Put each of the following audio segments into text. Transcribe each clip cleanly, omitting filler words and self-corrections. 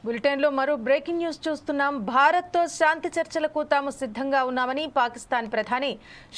బులెటిన్లో మరో breaking news చూస్తున్నాం. భారత్తో శాంతి చర్చలకు తాము సిద్ధంగా ఉన్నామని పాకిస్తాన్ ప్రధాని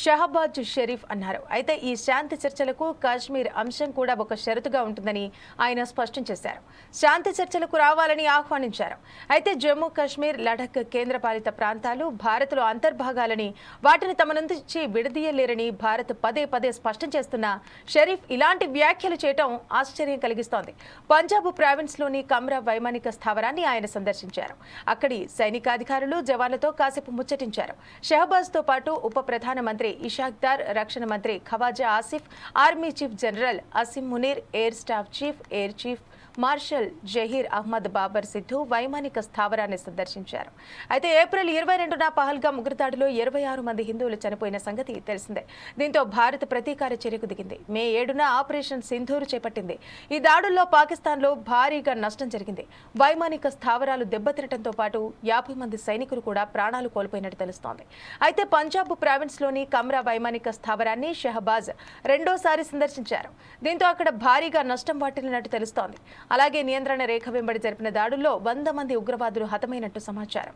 షహబాజ్ షరీఫ్ అన్నారు. అయితే ఈ శాంతి చర్చలకు కాశ్మీర్ అంశం కూడా ఒక షరతుగా ఉంటుందని ఆయన స్పష్టం చేశారు. శాంతి చర్చలకు రావాలని ఆహ్వానించారు. అయితే జమ్మూ కాశ్మీర్, లడఖ్ కేంద్రపాలిత ప్రాంతాలు భారత్లో అంతర్భాగాలని, వాటిని తమ నుంచి విడదీయలేరని భారత్ పదే పదే స్పష్టం చేస్తున్న షరీఫ్ ఇలాంటి వ్యాఖ్యలు చేయడం ఆశ్చర్యం కలిగిస్తోంది. పంజాబ్ ప్రావిన్స్లోని కమ్రా వైమానిక స్థావరాన్ని ఆయన సందర్శించారు. అక్కడి సైనికాధికారులు, జవాన్లతో కాసేపు ముచ్చటించారు. షహబాజ్తో పాటు ఉప ప్రధానమంత్రి ఇషాక్ దార్, రక్షణ మంత్రి Khawaja Asif, army chief general Asim Munir, air staff chief air chief marshal Zaheer Ahmed Babar Sidhu వైమానిక స్థావరాన్ని సందర్శించారు. అయితే ఏప్రిల్ 22న పహల్గామ్ ఉగ్రదాడిలో 26 మంది హిందువులు చనిపోయిన సంగతి తెలిసిందే. దీంతో భారత్ ప్రతీకార చర్యకు దిగింది. మే 7న ఆపరేషన్ సింధూర్ చేపట్టింది. ఈ దాడుల్లో పాకిస్తాన్లో భారీగా నష్టం జరిగింది. వైమానిక స్థావరాలు దెబ్బతినడంతో పాటు 50 మంది సైనికులు కూడా ప్రాణాలు కోల్పోయినట్టు తెలుస్తోంది. అయితే పంజాబ్ ప్రావిన్స్లోని కమ్రా వైమానిక స్థావరాన్ని షహబాజ్ రెండోసారి సందర్శించారు. దీంతో అక్కడ భారీగా నష్టం వాటిల్లినట్టు తెలుస్తోంది. అలాగే నియంత్రణ రేఖ వెంబడి జరిపిన దాడుల్లో 100 మంది ఉగ్రవాదులు హతమైనట్టు సమాచారం.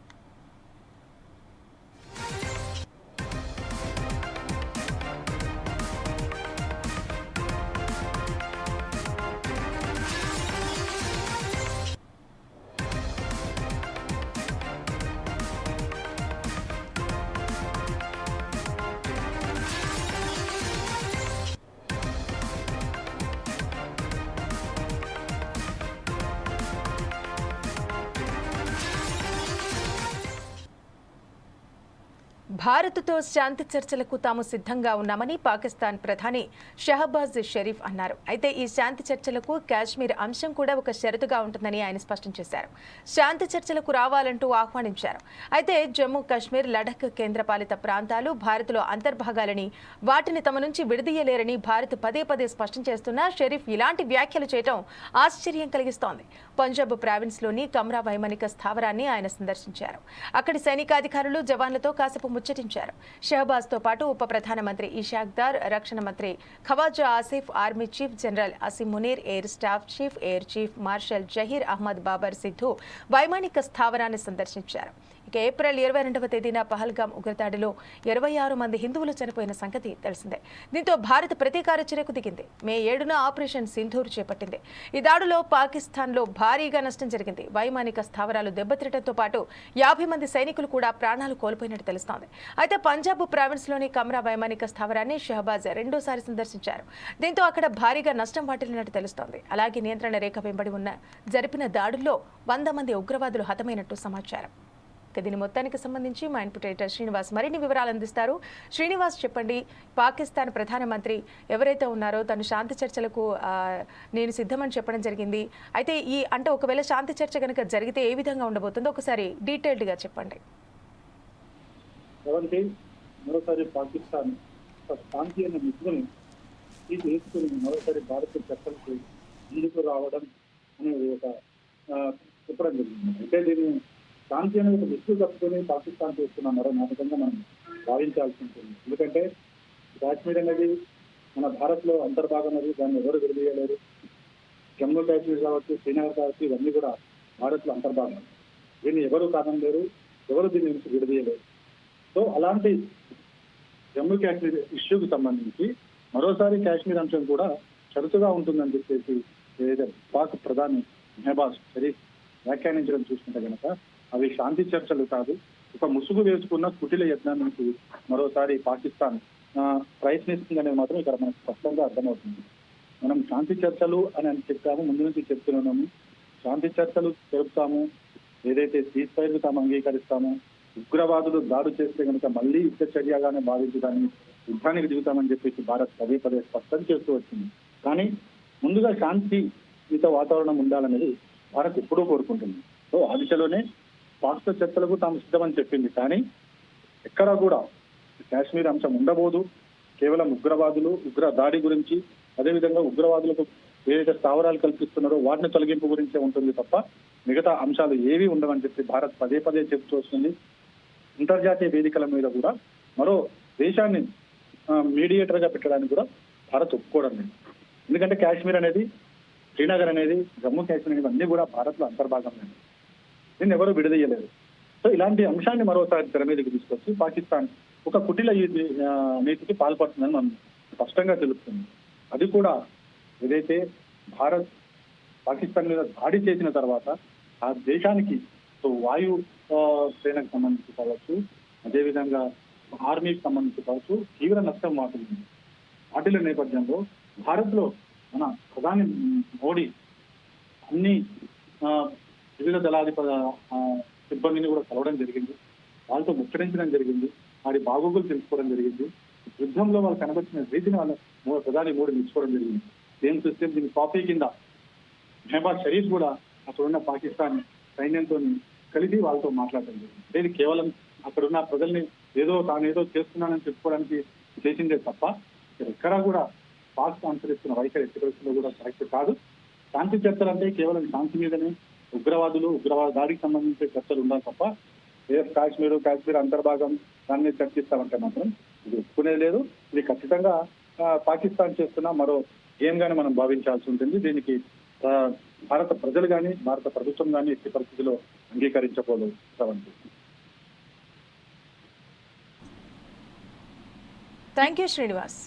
భారత్తో శాంతి చర్చలకు తాము సిద్ధంగా ఉన్నామని పాకిస్తాన్ ప్రధాని షహబాజ్ షరీఫ్ అన్నారు. అయితే ఈ శాంతి చర్చలకు కాశ్మీర్ అంశం కూడా ఒక షరతుగా ఉంటుందని ఆయన స్పష్టం చేశారు. శాంతి చర్చలకు రావాలంటూ ఆహ్వానించారు. అయితే జమ్మూ కాశ్మీర్, లడఖ్ కేంద్రపాలిత ప్రాంతాలు భారత్లో అంతర్భాగాలని, వాటిని తమ నుంచి విడదీయలేరని భారత్ పదే పదే స్పష్టం చేస్తున్న షరీఫ్ ఇలాంటి వ్యాఖ్యలు చేయడం ఆశ్చర్యం కలిగిస్తోంది. పంజాబ్ ప్రావిన్స్లోని కమ్రా వైమానిక స్థావరాన్ని ఆయన సందర్శించారు. అక్కడి సైనికాధికారులు, జవాన్లతో కాసేపు ముచ్చటించారు. షహబాజ్తో పాటు ఉప ప్రధానమంత్రి ఇషాక్ దార్, రక్షణ మంత్రి Khawaja Asif, army chief general Asim Munir, air staff chief air chief marshal Zaheer Ahmed Babar Sidhu వైమానిక స్థావరాన్ని సందర్శించారు. ఇక ఏప్రిల్ 22వ తేదీన పహల్గామ్ ఉగ్రదాడిలో 26 మంది హిందువులు చనిపోయిన సంగతి తెలిసిందే. దీంతో భారత్ ప్రతీకార చర్యకు దిగింది. మే 7న ఆపరేషన్ సింధూర్ చేపట్టింది. ఈ దాడిలో పాకిస్తాన్లో భారీగా నష్టం జరిగింది. వైమానిక స్థావరాలు దెబ్బతినడంతో పాటు 50 మంది సైనికులు కూడా ప్రాణాలు కోల్పోయినట్టు తెలుస్తోంది. అయితే పంజాబ్ ప్రావిన్స్లోని కమ్రా వైమానిక స్థావరాన్ని షహబాజ్ రెండోసారి సందర్శించారు. దీంతో అక్కడ భారీగా నష్టం వాటిల్లినట్టు తెలుస్తోంది. అలాగే నియంత్రణ రేఖ వెంబడి జరిపిన దాడుల్లో 100 మంది ఉగ్రవాదులు హతమైనట్టు సమాచారం. దీని మొత్తానికి సంబంధించి మా ఇన్పుట్ ఎడిటర్ శ్రీనివాస్ మరిన్ని వివరాలు అందిస్తారు. శ్రీనివాస్, చెప్పండి, పాకిస్తాన్ ప్రధానమంత్రి ఎవరైతే ఉన్నారో తను శాంతి చర్చలకు నేను సిద్ధమని చెప్పడం జరిగింది. అయితే ఒకవేళ శాంతి చర్చ కనుక జరిగితే ఏ విధంగా ఉండబోతుందో ఒకసారి డీటెయిల్డ్గా చెప్పండి. మరోసారి పాకిస్తాన్ శాంతి అనే ముసుగుని తీసుకుని మరోసారి భారత చర్చలకు ముందుకు రావడం అనేది ఒక చెప్పడం జరిగింది. అంటే దీన్ని శాంతి అనేది ఒక ముసుగు కప్పుకొని పాకిస్తాన్ చేస్తున్న మరో నాటకంగా మనం భావించాల్సి ఉంటుంది. ఎందుకంటే కాశ్మీర్ అనేది మన భారత్లో అంతర్భాగం అనేది, దాన్ని ఎవరు విడదీయలేరు. జమ్మూ కాశ్మీర్ కావచ్చు, శ్రీనగర్ కావచ్చు, ఇవన్నీ కూడా భారత్లో అంతర్భాగం. దీన్ని ఎవరు కాదనలేరు, ఎవరు దీని నుంచి విడదీయలేరు. సో అలాంటి జమ్మూ కాశ్మీర్ ఇష్యూకి సంబంధించి మరోసారి కాశ్మీర్ అంశం కూడా షరతుగా ఉంటుందని చెప్పేసి ఏదైతే పాక్ ప్రధాని షహబాజ్ షరీఫ్ వ్యాఖ్యానించడం చూసుకుంటే కనుక అవి శాంతి చర్చలు కాదు, ఒక ముసుగు వేసుకున్న కుటిల యత్నానికి మరోసారి పాకిస్తాన్ ప్రయత్నిస్తుందనేది మాత్రం ఇక్కడ మనకు స్పష్టంగా అర్థమవుతుంది. మనం శాంతి చర్చలు అని చెప్పాము, ముందు నుంచి చెప్తున్నాము. శాంతి చర్చలు జరుపుతాము, ఏదైతే సీజ్ ఫైర్లు తాము అంగీకరిస్తామో, ఉగ్రవాదులు దాడి చేస్తే కనుక మళ్ళీ యుద్ధ చర్యగానే భావించి దాన్ని యుద్ధానికి దిగుతామని చెప్పేసి భారత్ పదే పదే స్పష్టం చేస్తూ వచ్చింది. కానీ ముందుగా శాంతియుత వాతావరణం ఉండాలనేది భారత్ ఎప్పుడూ కోరుకుంటుంది. సో ఆ దిశలోనే పాక్తో చర్చలకు తాము సిద్ధమని చెప్పింది. కానీ ఎక్కడా కూడా కాశ్మీర్ అంశం ఉండబోదు. కేవలం ఉగ్రవాదులు, ఉగ్ర దాడి గురించి, అదేవిధంగా ఉగ్రవాదులకు ఏదైతే స్థావరాలు కల్పిస్తున్నారో వాటిని తొలగింపు గురించే ఉంటుంది తప్ప మిగతా అంశాలు ఏవి ఉండవని చెప్పి భారత్ పదే పదే చెప్తూ వస్తుంది. అంతర్జాతీయ వేదికల మీద కూడా మరో దేశాన్ని మీడియేటర్ గా పెట్టడానికి కూడా భారత్ ఒప్పుకోవడం లేదు. ఎందుకంటే కాశ్మీర్ అనేది, శ్రీనగర్ అనేది, జమ్మూ కాశ్మీర్ అనేది అన్ని కూడా భారత్ లో అంతర్భాగం లేదు. దీన్ని ఎవరు విడదీయలేదు. సో ఇలాంటి అంశాన్ని మరోసారి తెర మీదకి తీసుకొచ్చి పాకిస్తాన్ ఒక కుటిల నీతికి పాల్పడుతుందని మనం స్పష్టంగా తెలుస్తుంది. అది కూడా ఏదైతే భారత్ పాకిస్తాన్ మీద దాడి చేసిన తర్వాత ఆ దేశానికి వాయు సేనకు సంబంధించి కావచ్చు, అదేవిధంగా ఆర్మీకి సంబంధించి కావచ్చు తీవ్ర నష్టం వాటిల్లింది. వాటిల నేపథ్యంలో భారత్ లో మన ప్రధాని మోడీ అన్ని వివిధ దళాధిప సిబ్బందిని కూడా కలవడం జరిగింది. వాళ్ళతో ముచ్చరించడం జరిగింది. వారి బాగోగులు తెలుసుకోవడం జరిగింది. యుద్ధంలో వాళ్ళు కనబరిచిన రీతిని వాళ్ళ ప్రధాని మోడీ మెచ్చుకోవడం జరిగింది. ఏం చూస్తే దీని కాపీ కింద మెహబాజ్ షరీఫ్ కూడా అక్కడున్న పాకిస్తాన్ సైన్యంతో కలిసి వాళ్ళతో మాట్లాడడం జరిగింది. ఇది కేవలం అక్కడున్న ప్రజల్ని తానేదో చేస్తున్నానని చెప్పుకోవడానికి చేసిందే తప్ప ఎక్కడా కూడా పాక్ అనుసరిస్తున్న వైఖరి ఎట్టి పరిస్థితుల్లో కూడా కరెక్ట్ కాదు. శాంతి చర్చలు అంటే కేవలం శాంతి మీదనే ఉగ్రవాద దాడికి సంబంధించిన చర్చలు ఉండాలి తప్ప కాశ్మీర్ అంతర్భాగం దాన్ని చర్చిస్తామంటే మాత్రం ఇది ఒప్పుకునేది లేదు. ఇది ఖచ్చితంగా పాకిస్తాన్ చేస్తున్న మరో గేమ్ గానే మనం భావించాల్సి ఉంటుంది. దీనికి భారత ప్రజలు కానీ భారత ప్రభుత్వం కానీ ఎట్టి పరిస్థితిలో అంగీకరించకూడదు. Thank you Srinivas.